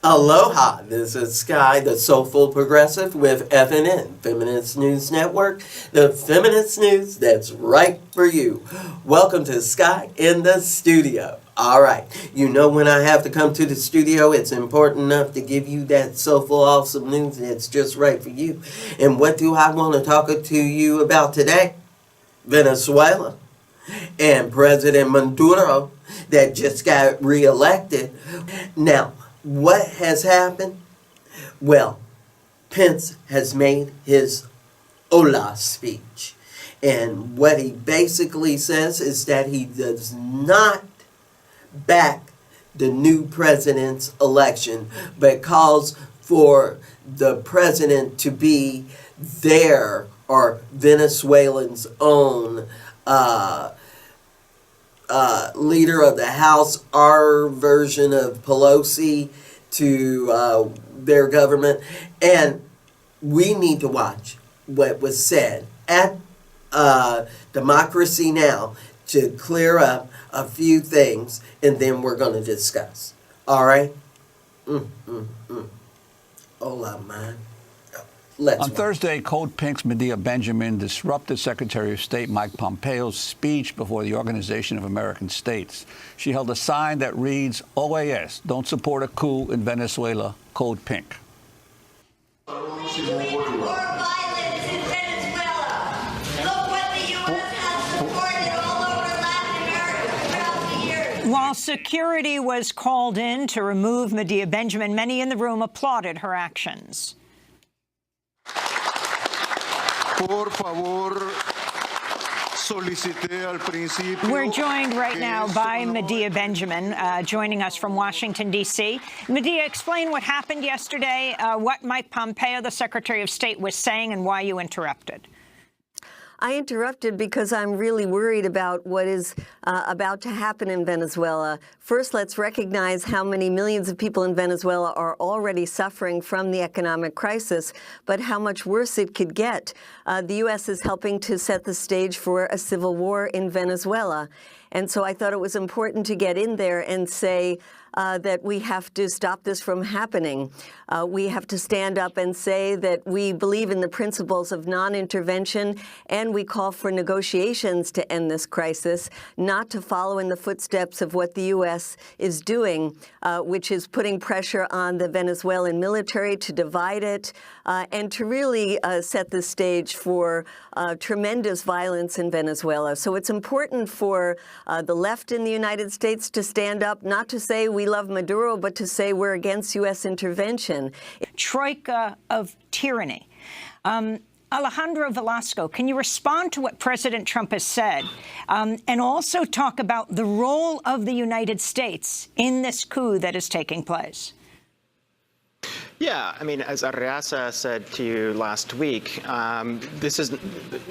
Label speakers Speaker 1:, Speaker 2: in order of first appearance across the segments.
Speaker 1: Aloha, this is Sky, the soulful progressive with FNN, Feminist News Network, the feminist news that's right for you. Welcome to Sky in the studio. All right, you know when I have to come to the studio, it's important enough to give you that soulful, awesome news that's just right for you. And what do I want to talk to you about today? Venezuela and President Maduro that just got reelected. Now, what has happened? Well, Pence has made his Hola speech. And what he basically says is that he does not back the new president's election, but calls for the president to be their or Venezuelans' own leader of the House, our version of Pelosi to their government. And we need to watch what was said at Democracy Now! To clear up a few things, and then we're going to discuss. All right? Hola, man.
Speaker 2: On Thursday, Code Pink's Madea Benjamin disrupted Secretary of State Mike Pompeo's speech before the Organization of American States. She held a sign that reads, OAS, don't support a coup in Venezuela, Code Pink.
Speaker 3: While security was called in to remove Madea Benjamin, many in the room applauded her actions.
Speaker 4: Por favor, solicité al principio.
Speaker 3: We're joined right now by Madea Benjamin, joining us from Washington, D.C. Madea, explain what happened yesterday, what Mike Pompeo, the Secretary of State, was saying, and why you interrupted.
Speaker 5: I interrupted because I'm really worried about what is about to happen in Venezuela. First, let's recognize how many millions of people in Venezuela are already suffering from the economic crisis, but how much worse it could get. The U.S. is helping to set the stage for a civil war in Venezuela. And so I thought it was important to get in there and say that we have to stop this from happening. We have to stand up and say that we believe in the principles of non-intervention, and we call for negotiations to end this crisis, not to follow in the footsteps of what the U.S. is doing, which is putting pressure on the Venezuelan military to divide it and to really set the stage for tremendous violence in Venezuela. So it's important for the left in the United States to stand up, not to say we love Maduro, but to say we're against U.S. intervention.
Speaker 3: Troika of tyranny. Alejandro Velasco, can you respond to what President Trump has said and also talk about the role of the United States in this coup that is taking place?
Speaker 6: Yeah, I mean, as Arreaza said to you last week, this is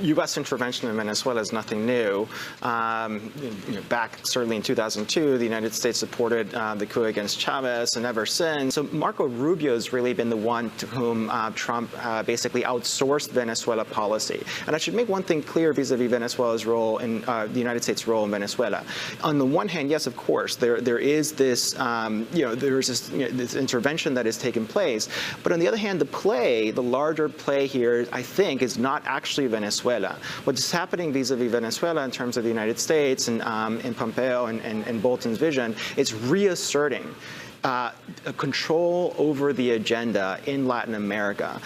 Speaker 6: U.S. intervention in Venezuela is nothing new. Back certainly in 2002, the United States supported the coup against Chavez, and ever since. So Marco Rubio has really been the one to whom Trump basically outsourced Venezuela policy. And I should make one thing clear vis-a-vis Venezuela's role in the United States' role in Venezuela. On the one hand, yes, of course, there is this this intervention that is taking place. But on the other hand, the larger play here, I think, is not actually Venezuela. What's happening vis-a-vis Venezuela in terms of the United States and Pompeo and Bolton's vision is reasserting a control over the agenda in Latin America.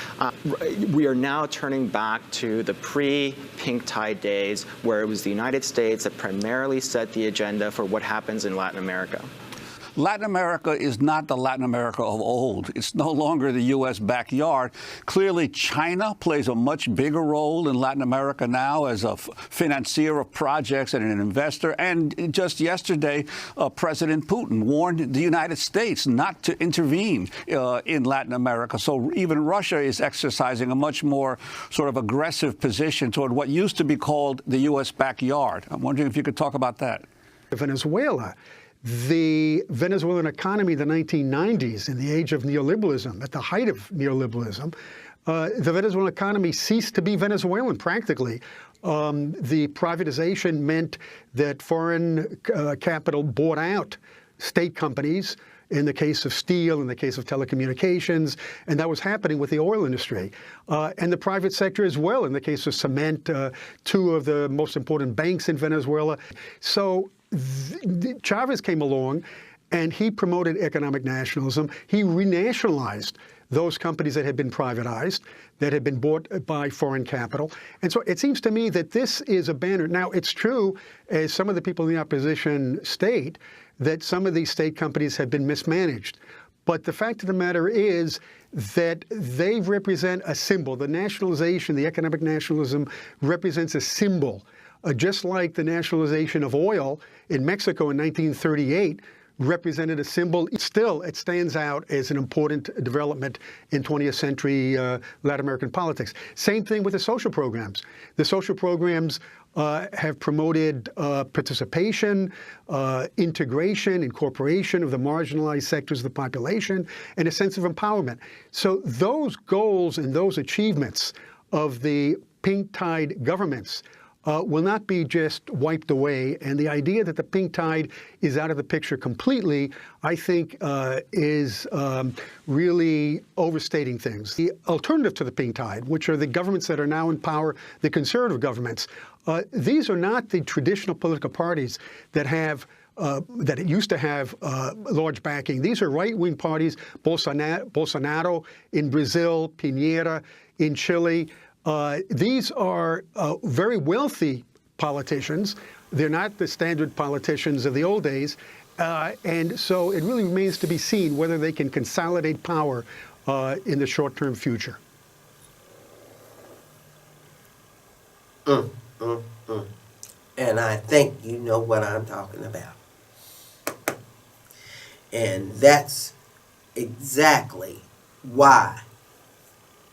Speaker 6: We are now turning back to the pre-pink tide days, where it was the United States that primarily set the agenda for what happens in Latin America.
Speaker 2: Latin America is not the Latin America of old. It's no longer the U.S. backyard. Clearly, China plays a much bigger role in Latin America now as a financier of projects and an investor. And just yesterday, President Putin warned the United States not to intervene in Latin America. So even Russia is exercising a much more sort of aggressive position toward what used to be called the U.S. backyard. I'm wondering if you could talk about that.
Speaker 7: Venezuela. The Venezuelan economy in the 1990s, in the age of neoliberalism, at the height of neoliberalism, the Venezuelan economy ceased to be Venezuelan practically. The privatization meant that foreign capital bought out state companies in the case of steel, in the case of telecommunications, and that was happening with the oil industry. And the private sector as well, in the case of cement, two of the most important banks in Venezuela. So Chavez came along and he promoted economic nationalism. He renationalized those companies that had been privatized, that had been bought by foreign capital. And so it seems to me that this is a banner. Now, it's true, as some of the people in the opposition state, that some of these state companies have been mismanaged. But the fact of the matter is that they represent a symbol. The nationalization, the economic nationalism, represents a symbol. Just like the nationalization of oil in Mexico in 1938 represented a symbol. Still, it stands out as an important development in 20th century Latin American politics. Same thing with the social programs. The social programs have promoted participation, integration, incorporation of the marginalized sectors of the population, and a sense of empowerment. So those goals and those achievements of the pink tide governments will not be just wiped away. And the idea that the pink tide is out of the picture completely, I think, is really overstating things. The alternative to the pink tide, which are the governments that are now in power, the conservative governments, these are not the traditional political parties that have that it used to have large backing. These are right-wing parties, Bolsonaro in Brazil, Piñera in Chile. These are very wealthy politicians. They're not the standard politicians of the old days. And so it really remains to be seen whether they can consolidate power in the short-term future.
Speaker 1: And I think you know what I'm talking about. And that's exactly why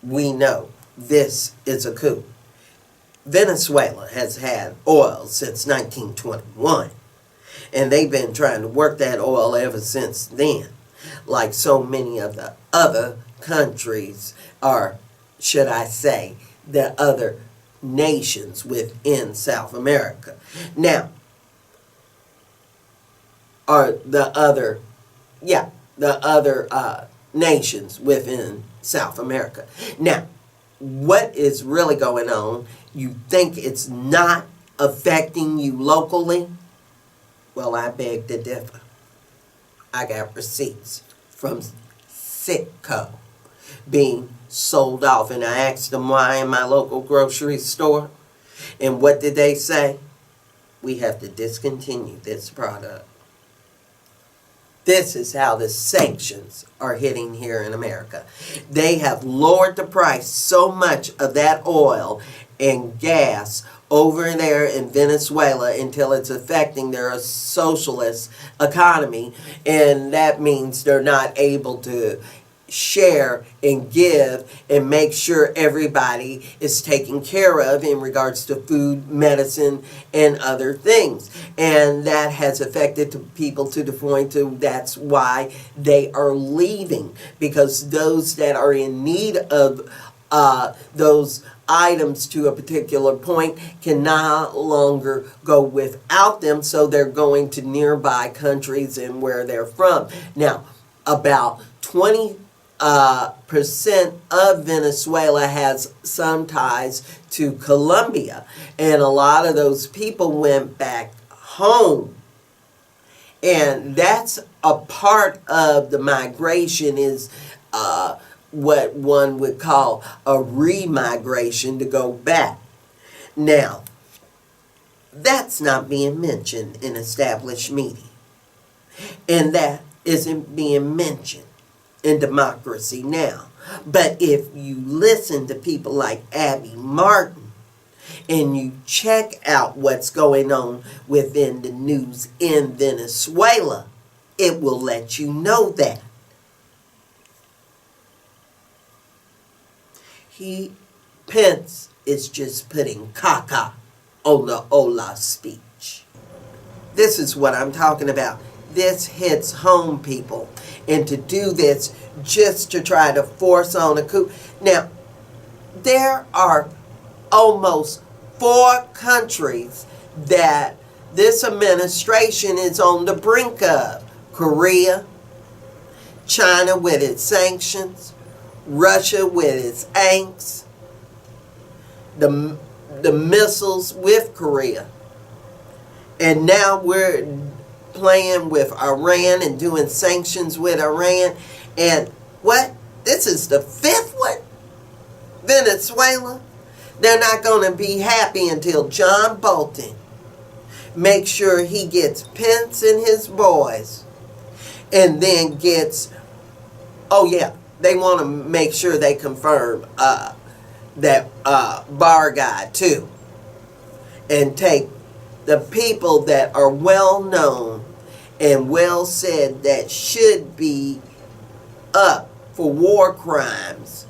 Speaker 1: we know this is a coup. Venezuela has had oil since 1921, and they've been trying to work that oil ever since then, like so many of the other countries, or should I say, the other nations within South America. Now, or the other nations within South America. Now, what is really going on? You think it's not affecting you locally? Well, I beg to differ. I got receipts from Citco being sold off, and I asked them why in my local grocery store. And what did they say? We have to discontinue this product. This is how the sanctions are hitting here in America. They have lowered the price so much of that oil and gas over there in Venezuela until it's affecting their socialist economy. And that means they're not able to share and give and make sure everybody is taken care of in regards to food, medicine, and other things. And that has affected people to the point to that's why they are leaving, because those that are in need of those items to a particular point can no longer go without them, so they're going to nearby countries and where they're from. Now, about 20% of Venezuela has some ties to Colombia, and a lot of those people went back home. And that's a part of the migration, is what one would call a re-migration, to go back. Now, that's not being mentioned in established media, and that isn't being mentioned in Democracy Now! But if you listen to people like Abby Martin and you check out what's going on within the news in Venezuela, it will let you know that. Pence is just putting caca on the Ola speech. This is what I'm talking about. This hits home, people. And to do this just to try to force on a coup. Now, there are almost 4 countries that this administration is on the brink of. Korea, China with its sanctions, Russia with its angst, the missiles with Korea. And now we're playing with Iran and doing sanctions with Iran. And what? This is the fifth one? Venezuela? They're not going to be happy until John Bolton makes sure he gets Pence and his boys. And then gets, oh yeah, they want to make sure they confirm that bar guy too. And take the people that are well known and well said that should be up for war crimes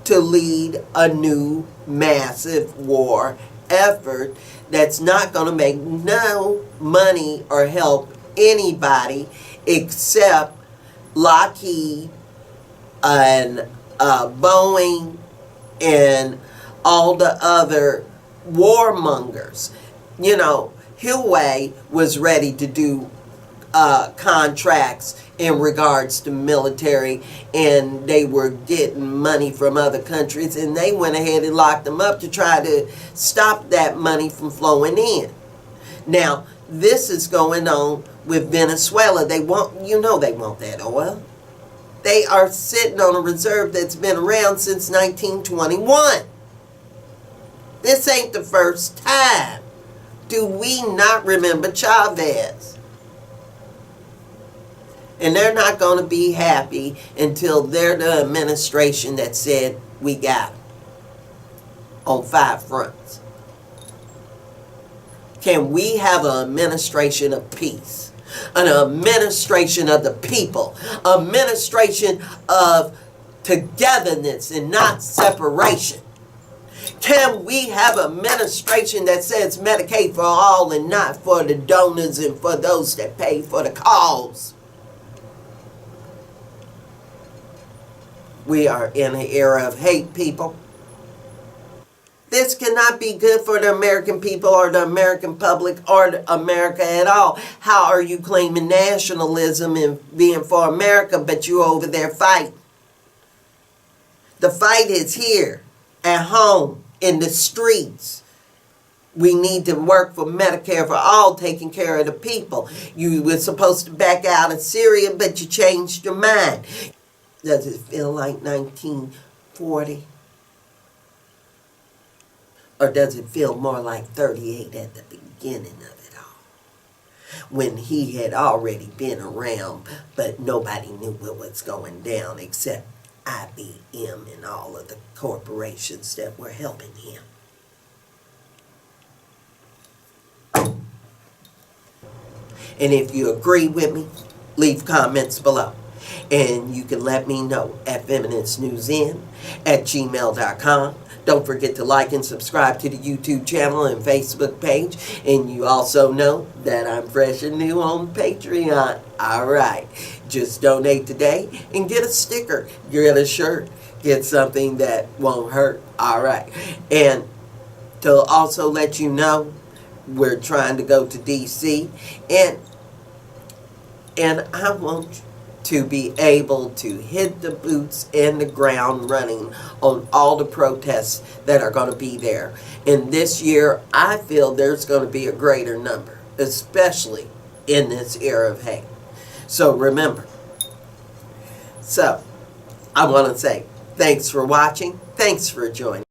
Speaker 1: to lead a new massive war effort that's not going to make no money or help anybody except Lockheed and Boeing and all the other warmongers. You know, Huawei was ready to do contracts in regards to military, and they were getting money from other countries, and they went ahead and locked them up to try to stop that money from flowing in. Now, this is going on with Venezuela. They want, you know, they want that oil. They are sitting on a reserve that's been around since 1921. This ain't the first time. Do we not remember Chavez? And they're not going to be happy until they're the administration that said we got them on 5 fronts. Can we have an administration of peace? An administration of the people? Administration of togetherness and not separation? Can we have an administration that says Medicaid for all and not for the donors and for those that pay for the cause? We are in an era of hate, people. This cannot be good for the American people or the American public or America at all. How are you claiming nationalism and being for America, but you over there fighting? The fight is here, at home, in the streets. We need to work for Medicare for all, taking care of the people. You were supposed to back out of Syria, but you changed your mind. Does it feel like 1940? Or does it feel more like 38 at the beginning of it all? When he had already been around, but nobody knew what was going down except IBM and all of the corporations that were helping him. And if you agree with me, leave comments below. And you can let me know at feministnewsn@gmail.com. Don't forget to like and subscribe to the YouTube channel and Facebook page. And you also know that I'm fresh and new on Patreon. Alright, just donate today and get a sticker, get a shirt, get something that won't hurt. Alright, and to also let you know, we're trying to go to DC, and I want to be able to hit the boots and the ground running on all the protests that are going to be there. And this year, I feel there's going to be a greater number, especially in this era of hate. So remember. So, I want to say thanks for watching. Thanks for joining.